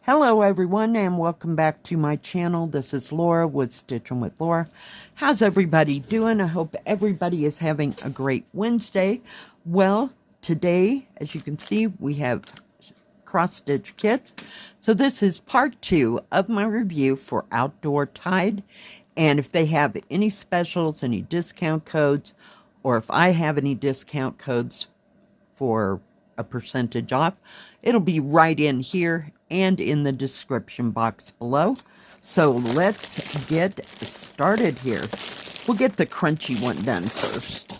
Hello everyone and welcome back to my channel. This is Laura with Stitching with Laura. How's everybody doing? I hope everybody is having a great Wednesday. Well, today, as you can see, we have cross-stitch kits. So this is part 2 of my review for Outdoor Tide. And if they have any specials, any discount codes, or if I have any discount codes for a percentage off, it'll be right in here and in the description box below. So let's get started here. We'll get the crunchy one done first.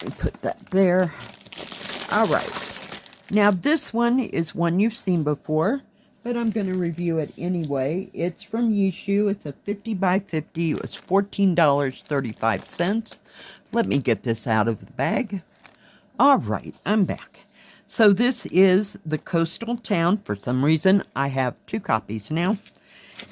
Let me put that there. All right. Now this one is one you've seen before, but I'm going to review it anyway. It's from Yishu. It's a 50 by 50. It was $14.35. Let me get this out of the bag. All right, I'm back. So this is the Coastal Town. For some reason, I have 2 copies now.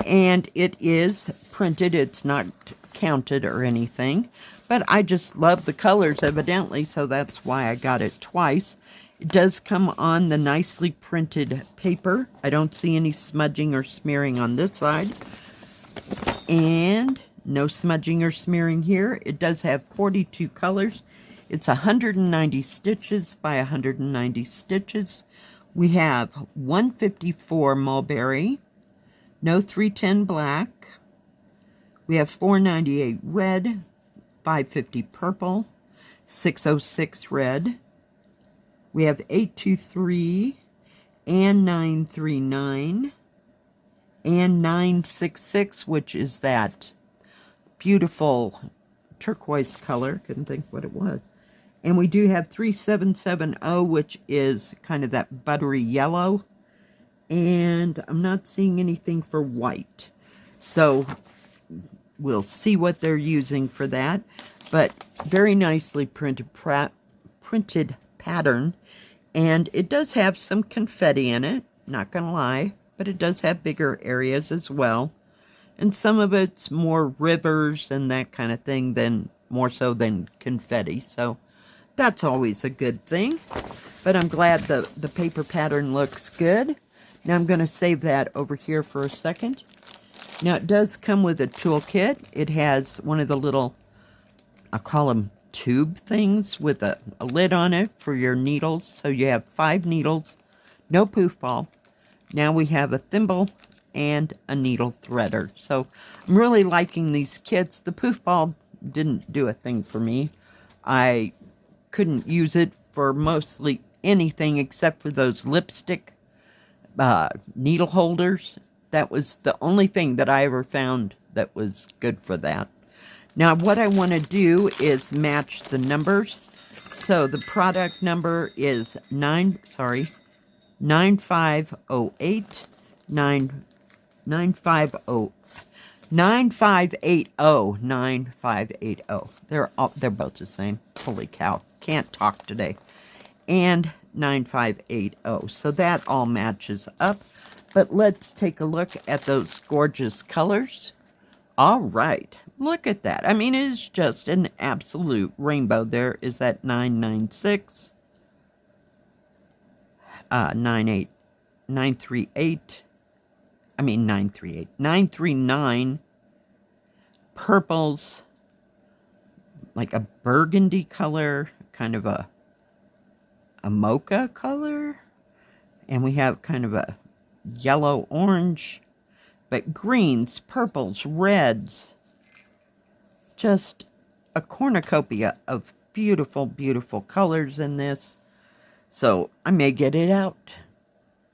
And it is printed. It's not counted or anything. But I just love the colors, evidently, so that's why I got it twice. It does come on the nicely printed paper. I don't see any smudging or smearing on this side. And no smudging or smearing here. It does have 42 colors. It's 190 stitches by 190 stitches. We have 154 mulberry, no 310 black. We have 498 red, 550 purple, 606 red. We have 823 and 939 and 966, which is that beautiful turquoise color. Couldn't think what it was. And we do have 3770, which is kind of that buttery yellow. And I'm not seeing anything for white. So we'll see what they're using for that. But very nicely printed pattern. And it does have some confetti in it, not going to lie. But it does have bigger areas as well. And some of it's more rivers and that kind of thing than more so than confetti. So that's always a good thing. But I'm glad the paper pattern looks good. Now I'm going to save that over here for a second. Now it does come with a toolkit. It has one of the little, I'll call them tube things with a lid on it for your needles. So you have 5 needles, no poof ball. Now we have a thimble and a needle threader. So I'm really liking these kits. The poof ball didn't do a thing for me. I couldn't use it for mostly anything except for those lipstick needle holders. That was the only thing that I ever found that was good for that. Now what I want to do is match the numbers. So the product number is 9508 9580. They're both the same. Holy cow. Can't talk today. And 9580. So that all matches up. But let's take a look at those gorgeous colors. All right. Look at that. I mean, it's just an absolute rainbow. There is that 996. 938. I mean 938. 939. Purples. Like a burgundy color. Kind of a mocha color. And we have kind of a yellow orange. But greens, purples, reds. Just a cornucopia of beautiful, beautiful colors in this. So I may get it out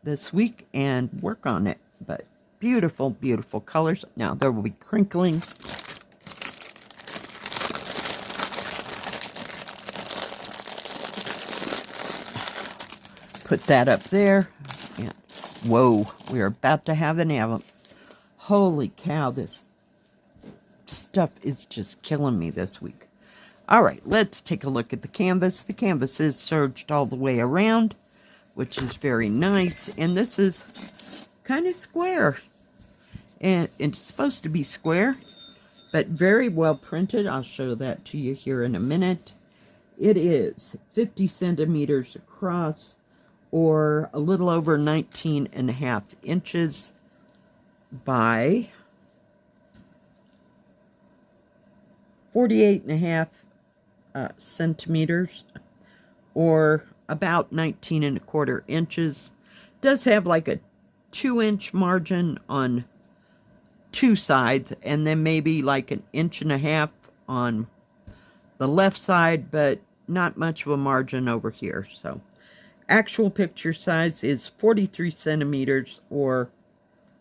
this week and work on it. But beautiful, beautiful colors. Now there will be crinkling. Put that up there. And whoa, we are about to have an album. Holy cow, this stuff is just killing me this week. All right, let's take a look at the canvas. The canvas is serged all the way around, which is very nice. And this is kind of square. And it's supposed to be square, but very well printed. I'll show that to you here in a minute. It is 50 centimeters across, or a little over 19.5 inches by 48.5 centimeters, or about 19.25 inches. Does have like a 2-inch margin on two sides, and then maybe like 1.5 inches on the left side, but not much of a margin over here. So actual picture size is 43 centimeters, or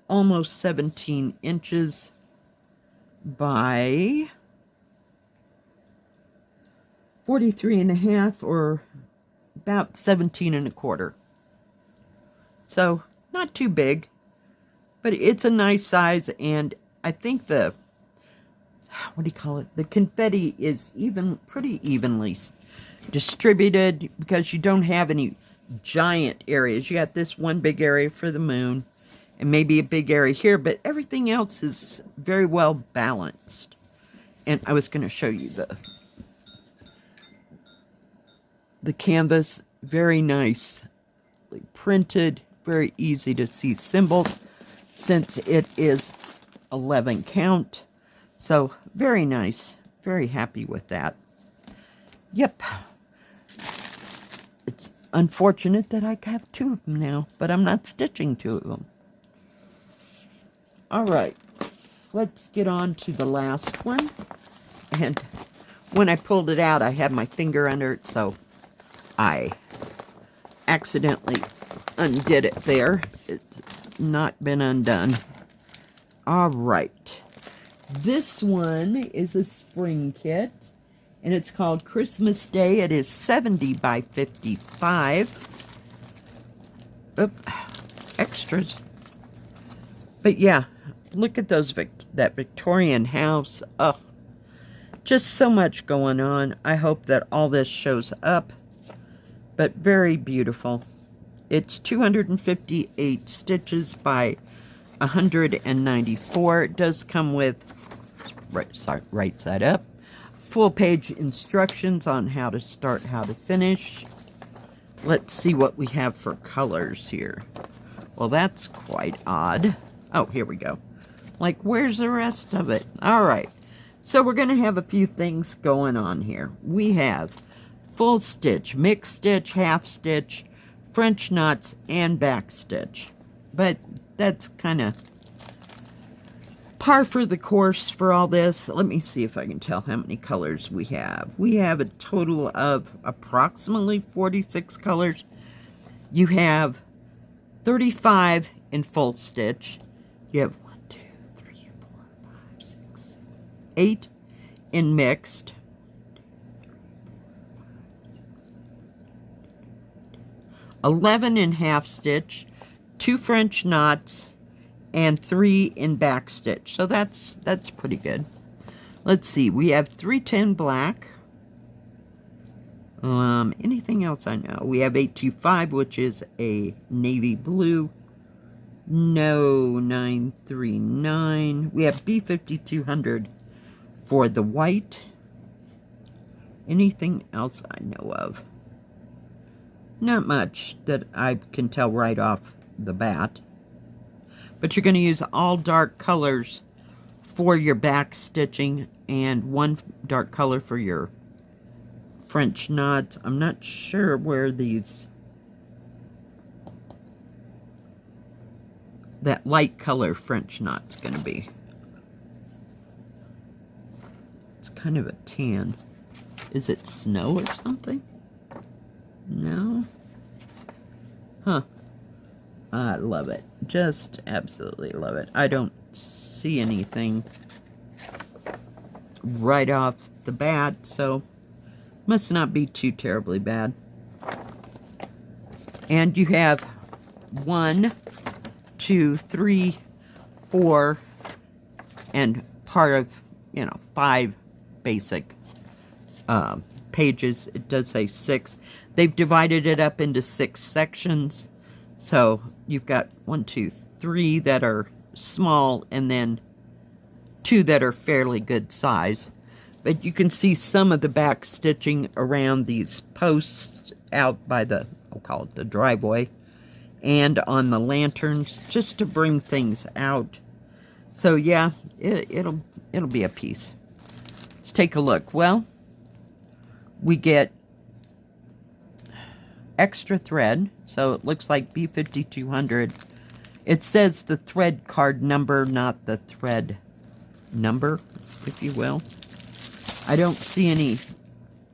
almost 17 inches by 43.5, or about 17.25. So not too big, but it's a nice size. And I think the, what do you call it? The confetti is pretty evenly distributed, because you don't have any giant areas. You got this one big area for the moon, and maybe a big area here, but everything else is very well balanced. And I was going to show you the canvas. Very nicely printed, very easy to see symbols, since it is 11 count. So very nice, very happy with that. Yep. It's unfortunate that I have 2 of them now, but I'm not stitching 2 of them. All right, let's get on to the last one. And when I pulled it out, I had my finger under it, so I accidentally undid it there. It's not been undone. All right. This one is a spring kit, and it's called Christmas Day. It is 70 by 55. Oop, extras. But yeah, look at those, that Victorian house. Oh, just so much going on. I hope that all this shows up, but very beautiful. It's 258 stitches by 194. It does come with, right side up, full page instructions on how to start, how to finish. Let's see what we have for colors here. Well, that's quite odd. Oh, here we go. Like, where's the rest of it? All right. So we're going to have a few things going on here. We have full stitch, mixed stitch, half stitch, French knots, and back stitch. But that's kind of par for the course for all this. Let me see if I can tell how many colors we have. We have a total of approximately 46 colors. You have 35 in full stitch. You have 1, 2, 3, 4, 5, 6, 7, 8 in mixed. 11 in half stitch, 2 French knots, and 3 in back stitch. So that's pretty good. Let's see, we have 310 black. Anything else I know? We have 825, which is a navy blue. No, 939. We have B5200 for the white. Anything else I know of? Not much that I can tell right off the bat. But you're going to use all dark colors for your back stitching, and one dark color for your French knots. I'm not sure where that light color French knot's going to be. It's kind of a tan. Is it snow or something? No? Huh. I love it. Just absolutely love it. I don't see anything right off the bat, so must not be too terribly bad. And you have 1, 2, 3, 4, and part of, 5 basic pages. It does say 6. They've divided it up into 6 sections. So you've got 1, 2, 3 that are small, and then 2 that are fairly good size. But you can see some of the back stitching around these posts out by the I'll call it the driveway, and on the lanterns, just to bring things out. So yeah, it'll be a piece. Let's take a look. Well, we get extra thread, so it looks like B5200. It says the thread card number, not the thread number, if you will. I don't see any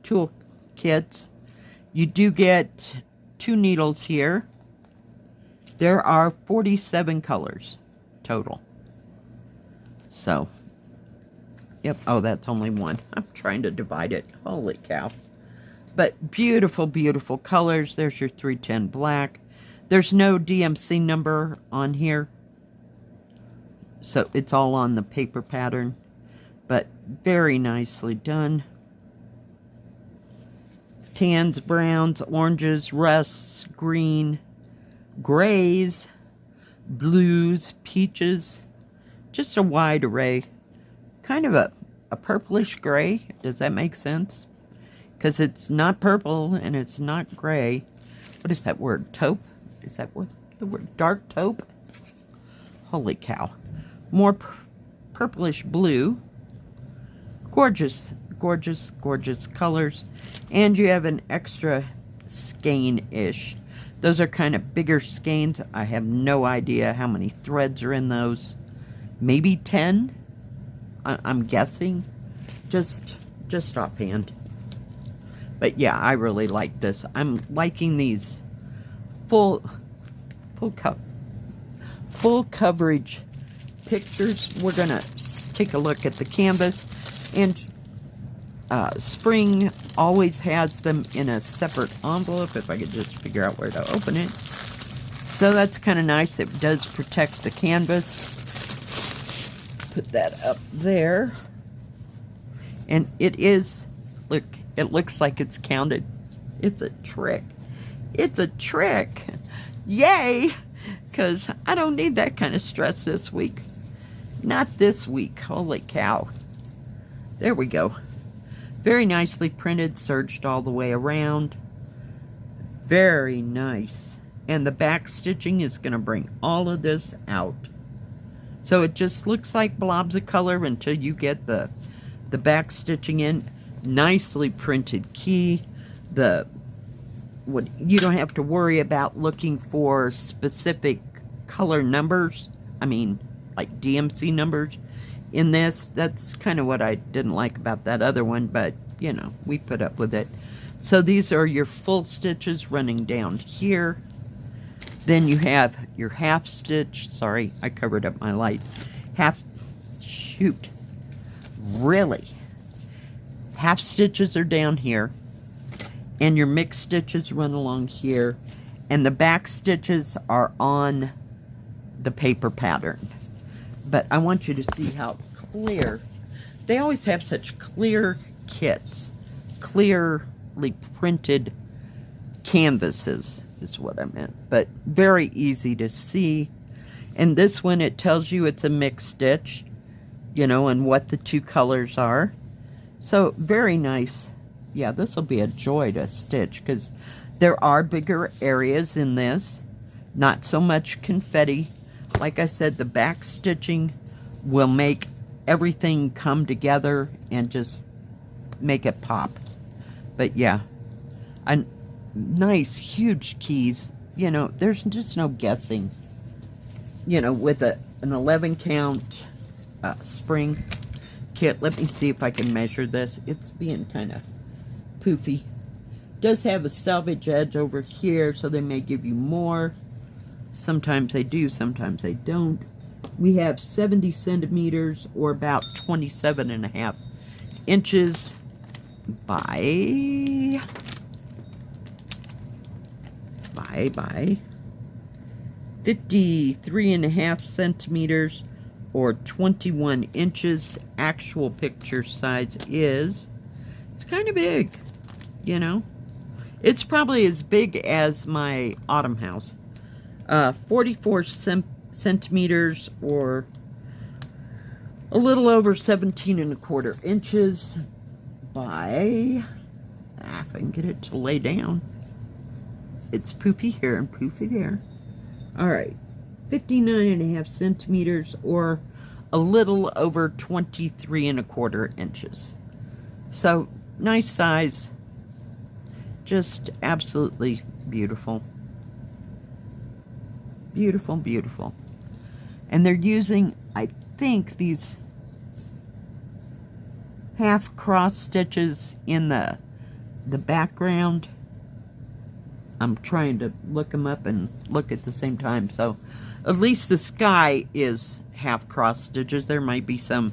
tool kits. You do get 2 needles here. There are 47 colors total. So, yep. Oh, that's only one. I'm trying to divide it. Holy cow. But beautiful, beautiful colors. There's your 310 black. There's no DMC number on here. So it's all on the paper pattern. But very nicely done. Tans, browns, oranges, rusts, green, grays, blues, peaches. Just a wide array. Kind of a purplish gray. Does that make sense? Because it's not purple and it's not gray. What is that word? Taupe? Is that what the word? Dark taupe? Holy cow. More purplish blue. Gorgeous, gorgeous, gorgeous colors. And you have an extra skein-ish. Those are kind of bigger skeins. I have no idea how many threads are in those. Maybe 10? I'm guessing. Just offhand. But yeah, I really like this. I'm liking these full coverage pictures. We're gonna take a look at the canvas, and Spring always has them in a separate envelope. If I could just figure out where to open it. So that's kind of nice. It does protect the canvas. Put that up there. And it is, look, it looks like it's counted. It's a trick. It's a trick. Yay! Because I don't need that kind of stress this week. Not this week. Holy cow. There we go. Very nicely printed, serged all the way around. Very nice. And the back stitching is going to bring all of this out. So it just looks like blobs of color until you get the back stitching in. Nicely printed key. You don't have to worry about looking for specific color numbers. I mean, like DMC numbers in this. That's kind of what I didn't like about that other one, but you know, we put up with it. So these are your full stitches running down here. Then you have your half stitch. Sorry, I covered up my light. Really? Half stitches are down here. And your mixed stitches run along here. And the back stitches are on the paper pattern. But I want you to see how clear. They always have such clear kits. Clearly printed canvases is what I meant. But very easy to see. And this one, it tells you it's a mixed stitch. You know, and what the two colors are. So, very nice. Yeah, this will be a joy to stitch because there are bigger areas in this. Not so much confetti. Like I said, the back stitching will make everything come together and just make it pop. But yeah, nice, huge keys. You know, there's just no guessing. You know, with an 11 count spring kit. Let me see if I can measure this. It's being kind of poofy. Does have a selvage edge over here, so they may give you more. Sometimes they do, sometimes they don't. We have 70 centimeters, or about 27.5 inches by 53.5 centimeters, or 21 inches. Actual picture size is, it's kind of big, you know. It's probably as big as my autumn house. 44 centimeters, or a little over 17.25 inches by, if I can get it to lay down. It's poofy here and poofy there. All right, 59.5 centimeters, or a little over 23.25 inches. So nice size, just absolutely beautiful. Beautiful, beautiful. And they're using, I think, these half cross stitches in the background. I'm trying to look them up and look at the same time. So at least the sky is half cross stitches. There might be some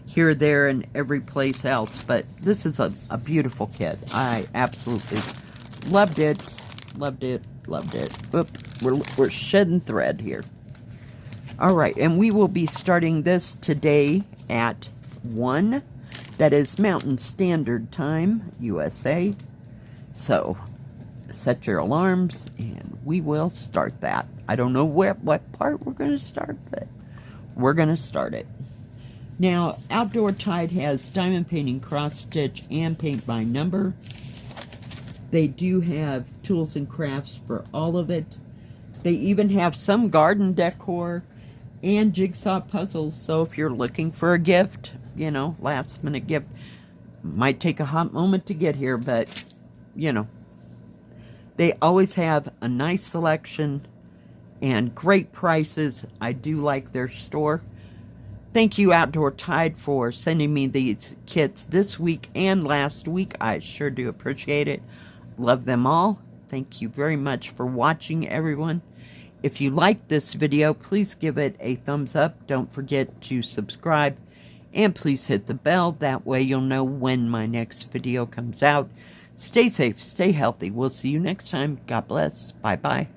here, there, and every place else, but this is a beautiful kit. I absolutely loved it. Loved it. Loved it. Oop, we're shedding thread here. All right, and we will be starting this today at 1. That is Mountain Standard Time, USA. So set your alarms and we will start that. I don't know what part we're going to start, but we're going to start it. Now, Outdoor Tide has diamond painting, cross stitch, and paint by number. They do have tools and crafts for all of it. They even have some garden decor and jigsaw puzzles. So if you're looking for a gift, you know, last minute gift, might take a hot moment to get here, but you know, they always have a nice selection and great prices. I do like their store. Thank you, Outdoor Tide, for sending me these kits this week and last week. I sure do appreciate it. Love them all. Thank you very much for watching, everyone. If you liked this video, please give it a thumbs up. Don't forget to subscribe. And please hit the bell. That way you'll know when my next video comes out. Stay safe. Stay healthy. We'll see you next time. God bless. Bye-bye.